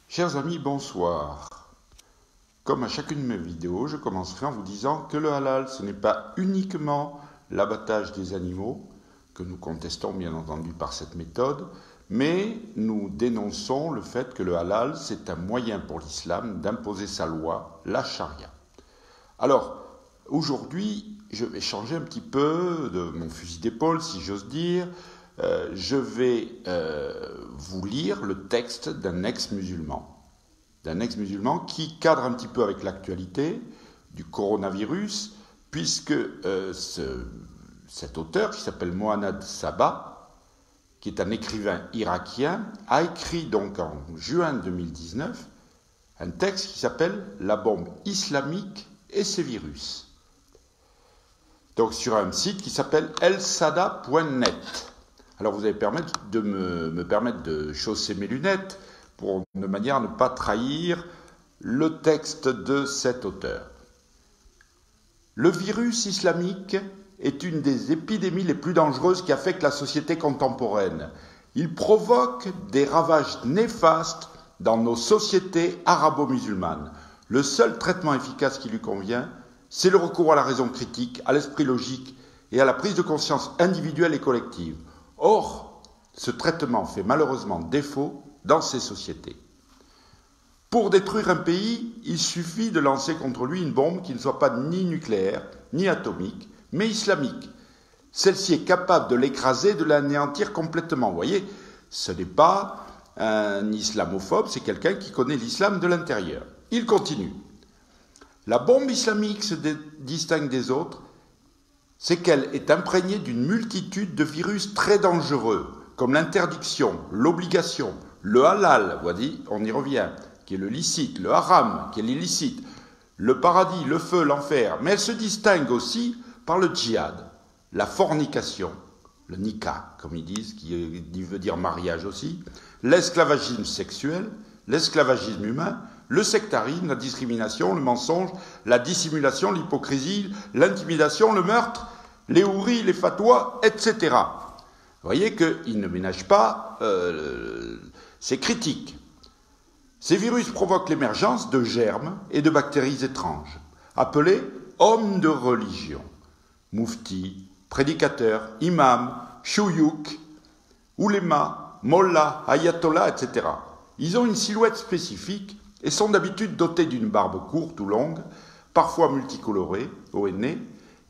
Chers amis, bonsoir. Comme à chacune de mes vidéos, je commencerai en vous disant que le halal, ce n'est pas uniquement l'abattage des animaux, que nous contestons bien entendu par cette méthode, mais nous dénonçons le fait que le halal, c'est un moyen pour l'islam d'imposer sa loi, la charia. Alors, aujourd'hui, je vais changer un petit peu de mon fusil d'épaule, si j'ose dire. Je vais vous lire le texte d'un ex-musulman qui cadre un petit peu avec l'actualité du coronavirus, puisque cet auteur, qui s'appelle Mohanad Saba, qui est un écrivain irakien, a écrit donc en juin 2019 un texte qui s'appelle « La bombe islamique et ses virus ». Donc sur un site qui s'appelle elsada.net. Alors vous allez me permettre de chausser mes lunettes de manière à ne pas trahir le texte de cet auteur. Le virus islamique est une des épidémies les plus dangereuses qui affectent la société contemporaine. Il provoque des ravages néfastes dans nos sociétés arabo-musulmanes. Le seul traitement efficace qui lui convient, c'est le recours à la raison critique, à l'esprit logique et à la prise de conscience individuelle et collective. Or, ce traitement fait malheureusement défaut dans ces sociétés. Pour détruire un pays, il suffit de lancer contre lui une bombe qui ne soit pas ni nucléaire, ni atomique, mais islamique. Celle-ci est capable de l'écraser, de l'anéantir complètement. Vous voyez, ce n'est pas un islamophobe, c'est quelqu'un qui connaît l'islam de l'intérieur. Il continue. La bombe islamique se distingue des autres, c'est qu'elle est imprégnée d'une multitude de virus très dangereux, comme l'interdiction, l'obligation, le halal, on y revient, qui est le licite, le haram, qui est l'illicite, le paradis, le feu, l'enfer. Mais elle se distingue aussi par le djihad, la fornication, le nikah, comme ils disent, qui veut dire mariage aussi, l'esclavagisme sexuel, l'esclavagisme humain, le sectarisme, la discrimination, le mensonge, la dissimulation, l'hypocrisie, l'intimidation, le meurtre, les houris, les fatwas, etc. Vous voyez qu'il ne ménage pas ses critiques. Ces virus provoquent l'émergence de germes et de bactéries étranges, appelés hommes de religion, mufti, prédicateurs, imams, chouyouk, ouléma, mollah, ayatollah, etc. Ils ont une silhouette spécifique et sont d'habitude dotés d'une barbe courte ou longue, parfois multicolorée, au nez.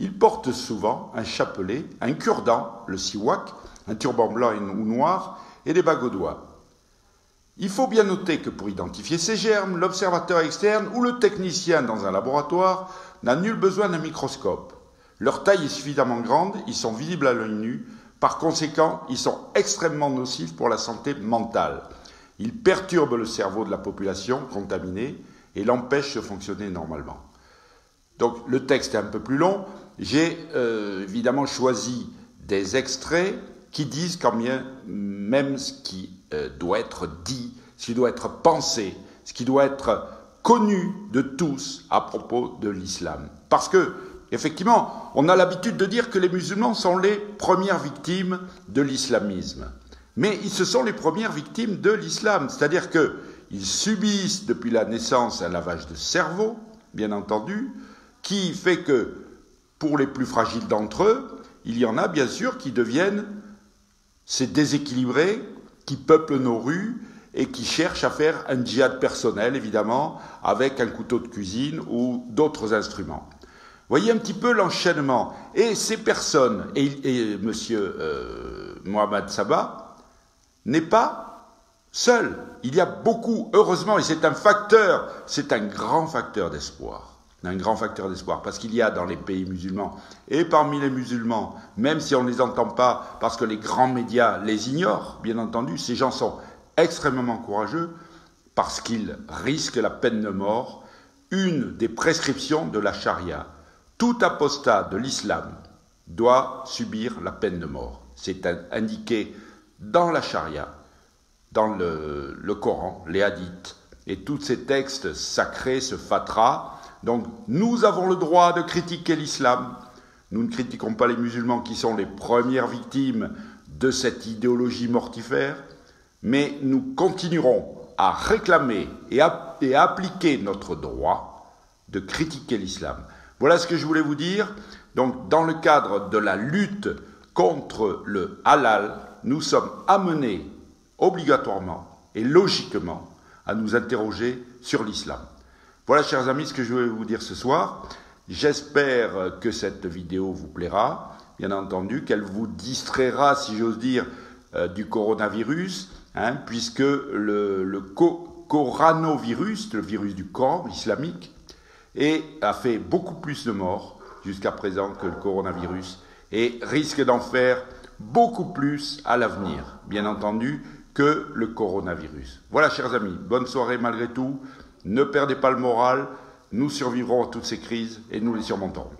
Ils portent souvent un chapelet, un cure-dent, le siwak, un turban blanc ou noir, et des bagues aux doigts. Il faut bien noter que pour identifier ces germes, l'observateur externe ou le technicien dans un laboratoire n'a nul besoin d'un microscope. Leur taille est suffisamment grande, ils sont visibles à l'œil nu, par conséquent, ils sont extrêmement nocifs pour la santé mentale. Ils perturbent le cerveau de la population contaminée et l'empêchent de fonctionner normalement. Donc le texte est un peu plus long. J'ai évidemment choisi des extraits qui disent quand même ce qui doit être dit, ce qui doit être pensé, ce qui doit être connu de tous à propos de l'islam. Parce que, effectivement, on a l'habitude de dire que les musulmans sont les premières victimes de l'islamisme. Mais ils se sont les premières victimes de l'islam, c'est-à-dire qu'ils subissent depuis la naissance un lavage de cerveau, bien entendu, qui fait que, pour les plus fragiles d'entre eux, il y en a bien sûr qui deviennent ces déséquilibrés, qui peuplent nos rues et qui cherchent à faire un djihad personnel, évidemment, avec un couteau de cuisine ou d'autres instruments. Voyez un petit peu l'enchaînement. Et ces personnes, et monsieur Mohanad Saba, n'est pas seul. Il y a beaucoup, heureusement, et c'est un facteur, c'est un grand facteur d'espoir. Un grand facteur d'espoir, parce qu'il y a dans les pays musulmans, et parmi les musulmans, même si on ne les entend pas, parce que les grands médias les ignorent, bien entendu, ces gens sont extrêmement courageux, parce qu'ils risquent la peine de mort, une des prescriptions de la charia. Tout apostat de l'islam doit subir la peine de mort. C'est indiqué dans la charia, dans le Coran, les hadiths, et tous ces textes sacrés, ce fatras. Donc nous avons le droit de critiquer l'islam. Nous ne critiquons pas les musulmans qui sont les premières victimes de cette idéologie mortifère, mais nous continuerons à réclamer et à appliquer notre droit de critiquer l'islam. Voilà ce que je voulais vous dire. Donc, dans le cadre de la lutte contre le halal, nous sommes amenés obligatoirement et logiquement à nous interroger sur l'islam. Voilà, chers amis, ce que je voulais vous dire ce soir. J'espère que cette vidéo vous plaira, bien entendu, qu'elle vous distraira, si j'ose dire, du coronavirus, puisque le coronavirus, le virus du corps islamique, a fait beaucoup plus de morts jusqu'à présent que le coronavirus et risque d'en faire beaucoup plus à l'avenir, bien entendu, que le coronavirus. Voilà, chers amis, bonne soirée malgré tout. Ne perdez pas le moral. Nous survivrons à toutes ces crises et nous les surmonterons.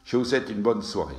Je vous souhaite une bonne soirée.